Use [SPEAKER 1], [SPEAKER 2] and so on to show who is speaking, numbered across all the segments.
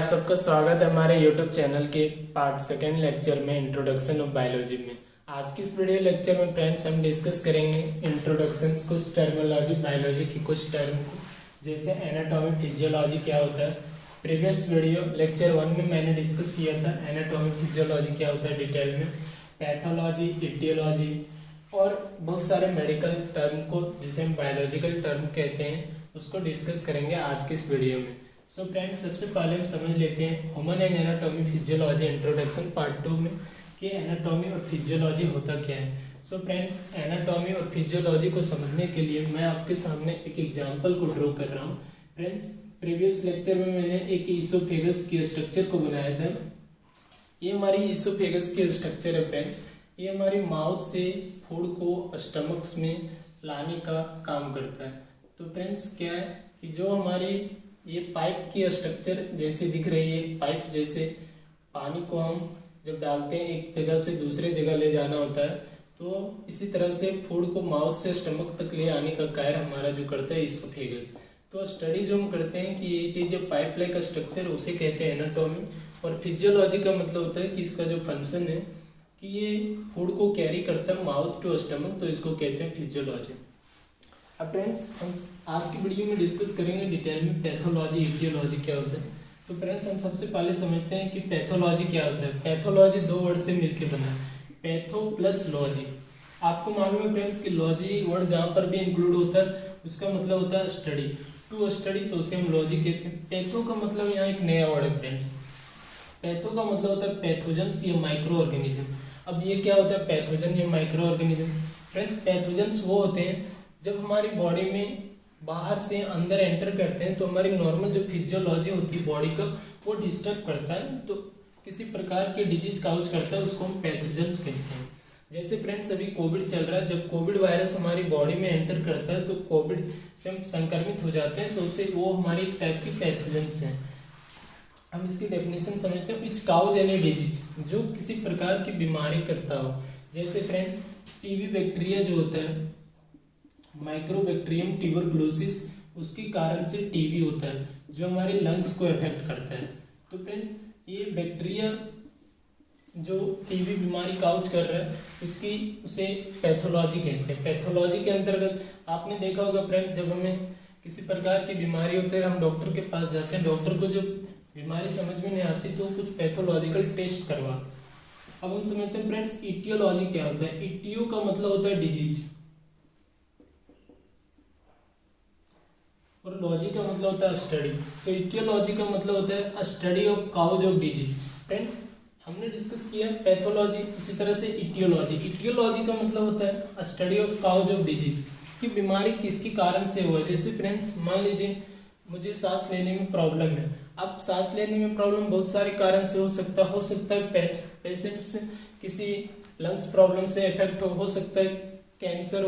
[SPEAKER 1] आप सबका स्वागत है हमारे YouTube चैनल के पार्ट सेकेंड लेक्चर में इंट्रोडक्शन ऑफ बायोलॉजी में। आज की इस वीडियो लेक्चर में फ्रेंड्स हम डिस्कस करेंगे इंट्रोडक्शन कुछ टर्मिनोलॉजी बायोलॉजी की कुछ टर्म को, जैसे एनाटॉमी फिजियोलॉजी क्या होता है। प्रीवियस वीडियो लेक्चर 1 में मैंने डिस्कस किया था एनाटॉमी फिजियोलॉजी क्या होता है डिटेल में, पैथोलॉजी, इटियोलॉजी और बहुत सारे मेडिकल टर्म को जिसे हम बायोलॉजिकल टर्म कहते हैं उसको डिस्कस करेंगे आज की इस वीडियो में। सो फ्रेंड्स, सबसे पहले हम समझ लेते हैं human and anatomy physiology introduction part 2 में कि एनाटॉमी और फिजियोलॉजी होता क्या है। सो फ्रेंड्स, एनाटॉमी और फिजियोलॉजी को समझने के लिए मैं आपके सामने एक एग्जांपल को ड्रॉ कर रहा हूँ। फ्रेंड्स, प्रीवियस लेक्चर में मैंने एक ईसोफेगस के स्ट्रक्चर को बनाया था। ये हमारी ईसोफेगस की स्ट्रक्चर है फ्रेंड्स। ये हमारी माउथ से फूड को स्टमक्स में लाने का काम करता है। तो फ्रेंड्स, क्या है कि जो हमारी ये पाइप की स्ट्रक्चर जैसे दिख रही है, पाइप जैसे पानी को हम जब डालते हैं एक जगह से दूसरे जगह ले जाना होता है, तो इसी तरह से फूड को माउथ से स्टमक तक ले आने का कार्य हमारा जो करता है ईसोफेगस। तो स्टडी जो हम करते हैं कि it is a pipe like structure, उसे कहते हैं एनाटॉमी। और फिजियोलॉजी का मतलब होता है कि इसका जो फंक्शन है कि ये फूड को कैरी करता है माउथ टू स्टमक, तो इसको कहते हैं फिजियोलॉजी। अब फ्रेंड्स, हम आज की वीडियो में डिस्कस करेंगे डिटेल में पैथोलॉजी, इटियोलॉजी क्या होता है। तो फ्रेंड्स, हम सबसे पहले समझते हैं कि पैथोलॉजी क्या होता है। पैथोलॉजी दो वर्ड से मिलकर बना है, पैथो प्लस लॉजी। आपको मालूम है फ्रेंड्स कि लॉजी वर्ड जहाँ पर भी इंक्लूड होता है उसका मतलब होता है स्टडी, टू स्टडी, तो उसे हम लॉजी कहते हैं। पैथो का मतलब यहाँ एक नया वर्ड है फ्रेंड्स। पैथो का मतलब होता है पैथोजेंस या माइक्रो ऑर्गेनिज्म। अब ये क्या होता है पैथोजन या माइक्रो ऑर्गेनिज्म? फ्रेंड्स, पैथोजेंस वो होते हैं जब हमारी बॉडी में बाहर से अंदर एंटर करते हैं तो हमारी नॉर्मल जो फिजियोलॉजी होती है बॉडी का वो डिस्टर्ब करता है, तो किसी प्रकार के डिजीज काउज करता है, उसको हम पैथोजेंस कहते हैं। जैसे फ्रेंड्स, अभी कोविड चल रहा है, जब कोविड वायरस हमारी बॉडी में एंटर करता है तो कोविड से हम संक्रमित हो जाते हैं, तो उसे वो हमारी एक टाइप की पैथोजेंस हैं। हम इसकी डेफिनेशन समझते हैं, विच काउज एनी डिजीज, जो किसी प्रकार की बीमारी करता हो। जैसे फ्रेंड्स, टीबी बैक्टीरिया जो होता है, माइक्रोबैक्टीरियम ट्यूबरकुलोसिस, उसके कारण से टीबी होता है जो हमारे लंग्स को इफेक्ट करता है। तो फ्रेंड्स, ये बैक्टीरिया जो टीबी बीमारी काउज कर रहा है उसे पैथोलॉजी कहते हैं। पैथोलॉजी के अंतर्गत आपने देखा होगा फ्रेंड्स, जब हमें किसी प्रकार की बीमारी होती है हम डॉक्टर के पास जाते हैं, डॉक्टर को जब बीमारी समझ में नहीं आती तो कुछ पैथोलॉजिकल टेस्ट करवा। अब हम समझते हैं फ्रेंड्स इटियोलॉजी क्या होता है। इटियो का मतलब होता है डिजीज और लॉजी का मतलब होता है स्टडी। तो इटियोलॉजी का मतलब होता है study of cause of disease. Friends, हमने डिस्कस किया पैथोलॉजी, इसी तरह से इटियोलॉजी। इटियोलॉजी का मतलब होता है study of cause of disease, कि बीमारी किसके कारण से हुआ। जैसे फ्रेंड्स, मान लीजिए मुझे सांस लेने में प्रॉब्लम है। अब सांस लेने में प्रॉब्लम बहुत सारे कारण से हो सकता है पेशेंट्स किसी लंग्स प्रॉब्लम से इफेक्ट हो सकता है कैंसर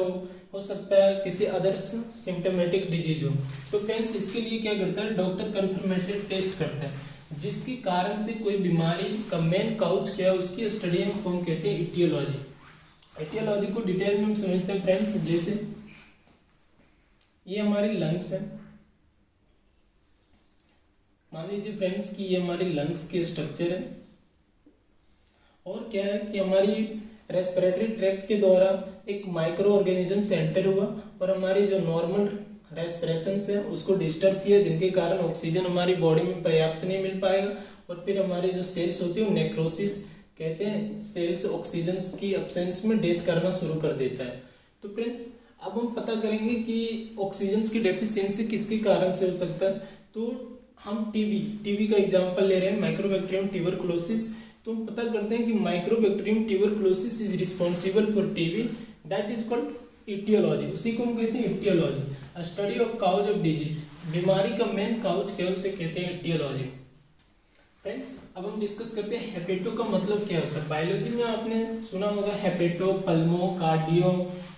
[SPEAKER 1] हो सकता है किसी अदर सिम्टोमेटिक डिजीज हो। तो फ्रेंड्स, इसके लिए क्या करता है डॉक्टर कंफर्मेटरी टेस्ट करता है, जिसके कारण से कोई बीमारी का मेन काउज क्या है उसकी स्टडी को हम कहते हैं इटियोलॉजी। इटियोलॉजी को डिटेल में हम समझते हैं फ्रेंड्स। जैसे ये हमारी लंग्स है, मान लीजिए फ्रेंड्स कि ये हमारी लंग्स की स्ट्रक्चर है, और क्या है कि हमारी रेस्पिरेटरी ट्रैक्ट के द्वारा एक माइक्रो ऑर्गेनिज्म से एंटर हुआ और हमारी जो नॉर्मल रेस्पिरेशन है उसको डिस्टर्ब किया, जिनके कारण ऑक्सीजन हमारी बॉडी में पर्याप्त नहीं मिल पाएगा, और फिर हमारी जो सेल्स होती है वो नेक्रोसिस कहते हैं, सेल्स ऑक्सीजन की एब्सेंस में डेथ करना शुरू कर देता है। तो फ्रेंड्स, अब हम पता करेंगे कि ऑक्सीजन की डेफिशिएंसी किसके कारण से हो सकता है। तो हम टीबी का एग्जाम्पल ले रहे हैं, माइक्रोबैक्टीरियम ट्यूबरकुलोसिस। तो हम पता करते हैं कि mycobacterium tuberculosis is responsible for TB, that is called aetiology. उसी को हम कहते हैं aetiology, study of cause of disease. बीमारी का मेन काउज क्या उसे कहते हैं इटियोलॉजी। फ्रेंड्स, अब हम डिस्कस करते हैं हेपेटो का मतलब क्या होता है। बायोलॉजी में आपने सुना होगा हेपेटो, पल्मो,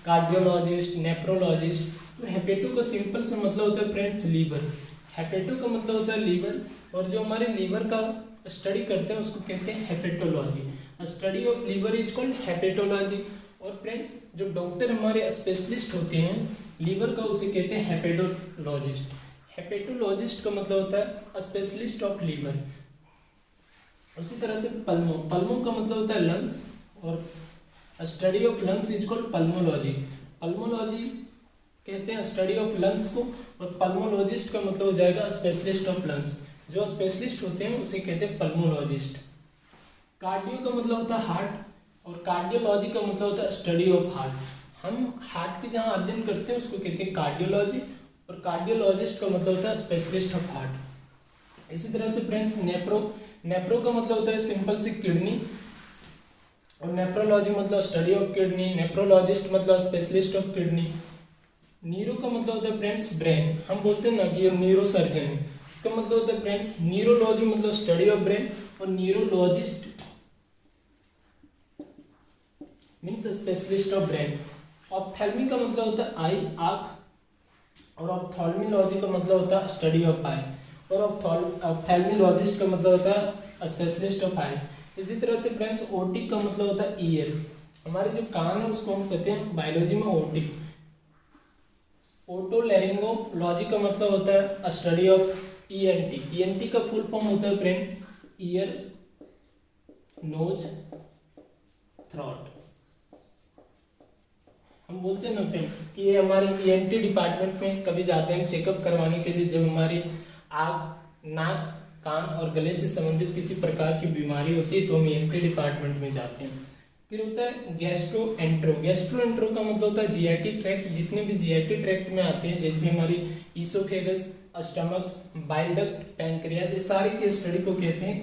[SPEAKER 1] कार्डियोलॉजिस्ट, नेफ्रोलॉजिस्ट। तो हेपेटो का सिंपल सा मतलब होता है फ्रेंड्स लीवर। हेपेटो का मतलब होता है लीवर, और जो हमारे लीवर का स्टडी करते हैं उसको कहते हैं hepatology. Study of liver is called hepatology. और फ्रेंड्स, जो डॉक्टर हमारे स्पेशलिस्ट होते हैं लीवर का उसे कहते हैं हेपेटोलॉजिस्ट। हेपेटोलॉजिस्ट का मतलब होता है स्पेशलिस्ट ऑफ लीवर। उसी तरह से पल्मो, पल्मो का मतलब होता है लंग्स, और study of lungs is called pulmonology. Pulmonology कहते हैं स्टडी ऑफ लंग्स को, और पल्मोलॉजिस्ट का मतलब हो जाएगा स्पेशलिस्ट ऑफ लंग्स। जो स्पेशलिस्ट होते हैं उसे कहते हैं पल्मोलॉजिस्ट। कार्डियो का मतलब होता है हार्ट, और कार्डियोलॉजी का मतलब होता है स्टडी ऑफ हार्ट। हम हार्ट के जहाँ अध्ययन करते हैं उसको कहते हैं कार्डियोलॉजी, और कार्डियोलॉजिस्ट का मतलब होता है स्पेशलिस्ट ऑफ हार्ट। इसी तरह से फ्रेंड्स नेप्रो, नेप्रो का मतलब होता है सिंपल सी किडनी, और नेप्रोलॉजी मतलब स्टडी ऑफ किडनी, नेप्रोलॉजिस्ट मतलब स्पेशलिस्ट ऑफ किडनी। न्यूरो का मतलब होता है फ्रेंड्स ब्रेन, हम बोलते हैं ना कि ये न्यूरो सर्जन है, इसका मतलब होता है फ्रेंड्स न्यूरोलॉजी मतलब स्टडी ऑफ ब्रेन, और neurologist means specialist of brain. Ophthalmy का मतलब होता है आई, आँख, और ऑप्थेल्मोलॉजी का मतलब होता है स्टडी ऑफ आई, और ऑप्थेल्मोलॉजिस्ट का मतलब होता है स्पेशलिस्ट ऑफ आई। इसी तरह से फ्रेंड्स ओटिक का मतलब होता है ईयर, हमारे जो कान है उसको हम कहते हैं बायोलॉजी में ओटिक। ओटोलैरिंगोलॉजी का मतलब होता है स्टडी ऑफ ईएनटी, ईएनटी का फुल फॉर्म होता है फ्रेंड ईयर, नोज, थ्रोट। हम बोलते हैं ना फ्रेंड कि ये हमारे ईएनटी डिपार्टमेंट में कभी जाते हैं चेकअप करवाने के लिए, जब हमारी आँख, नाक, कान और गले से संबंधित किसी प्रकार की बीमारी होती है तो हम ईएनटी डिपार्टमेंट में जाते हैं। फिर होता है गैस्ट्रोएंट्रो, गैस्ट्रोएंट्रो का मतलब होता है जीआईटी ट्रैक्ट, जितने भी जीआईटी ट्रैक्ट में आते हैं जैसे हमारी oesophagus, stomachs, bile duct, pancreas, ये सारी की स्टडी को कहते हैं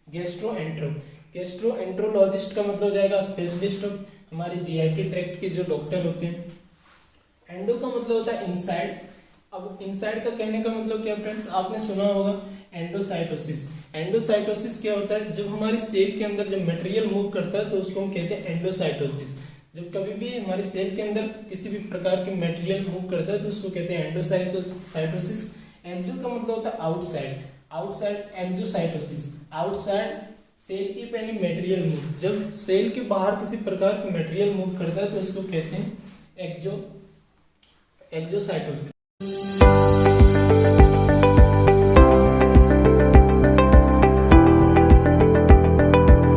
[SPEAKER 1] गैस्ट्रोएंट्रो। गैस्ट्रोएंट्रोलॉजिस्ट का मतलब हो जाएगा स्पेशलिस्ट ऑफ हमारे जीआईटी ट्रैक्ट के जो डॉक्टर होते हैं। एंडो का मतलब होता है इनसाइड, अब इनसाइड का कहने का मतलब क्या फ्रेंड्स, आपने सुना होगा एंडोसाइटोसिस। एंडोसाइटोसिस क्या होता है, जब हमारे सेल के अंदर जब मटेरियल मूव करता है तो उसको हम कहते हैं एंडोसाइटोसिस। जब कभी भी हमारे सेल के अंदर किसी भी प्रकार के मटेरियल मूव करता है तो उसको कहते हैं एंडोसाइटोसिस। एक्सो का मतलब होता है outside, outside exocytosis, outside cell की पहले मटेरियल मूव, जब सेल के बाहर किसी प्रकार का मटेरियल मूव करता है तो उसको कहते हैं एक्सोसाइटोसिस।